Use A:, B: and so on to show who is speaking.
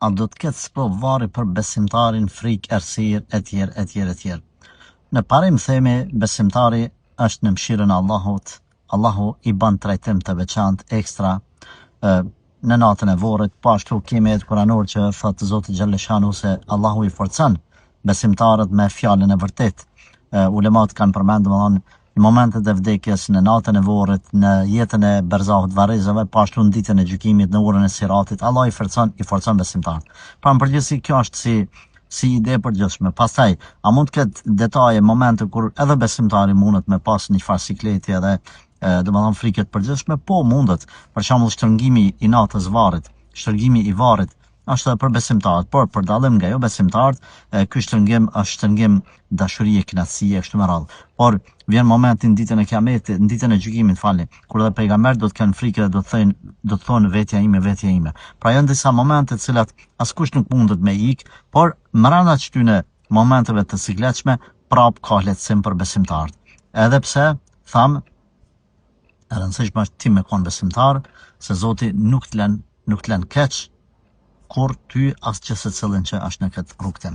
A: a do të ketë sprovvari për besimtarin frikë, errësirë, etj. Në parim themi, besimtari është në mëshirën e Allahut. Allahu i ban trajtim të veçantë ekstra në natën e vorrit, po ashtu kemi edhe kuranor që thotë Zoti xhaleshanu se Allahu i forcon besimtarët me fjalën e vërtetë. Ulemat kanë përmendur domethënë në momentet e vdekjes, në natën e vorrit, në jetën e berzahut varrezave, po ashtu në ditën e gjykimit, në orën e siratit, Allah i forcon besimtarët. Pra në përgjithësi kjo është si ide e përgjithshme. Pastaj, a mund të ketë detaje, momente kur edhe besimtari mundet me pas një farë sikleti edhe domethënë frikë të përgjithshme? Po mundet. Për shembull, shtrëngimi i natës varrit, shtrëngimi i varrit është edhe për besimtarët, por për dallim nga jo besimtarët, ky shtrëngim është shtrëngim dashurie, kënaqësie, kështu me radhë. Por vjen momenti në ditën e kiametit, në ditën e gjykimit, falni, kur edhe pejgamberi do të kenë frikë dhe do të thonë vetja ime. Pra janë disa momente të cilat askush nuk mundet me ik, por brenda këtyre momenteve të sikletshme prap ka lehtësim për besimtarët. Edhe pse tham, e rëndësishme është ti me qenë besimtar, se Zoti nuk të lën keq kur ty as që secillin që është në këtë rrugë.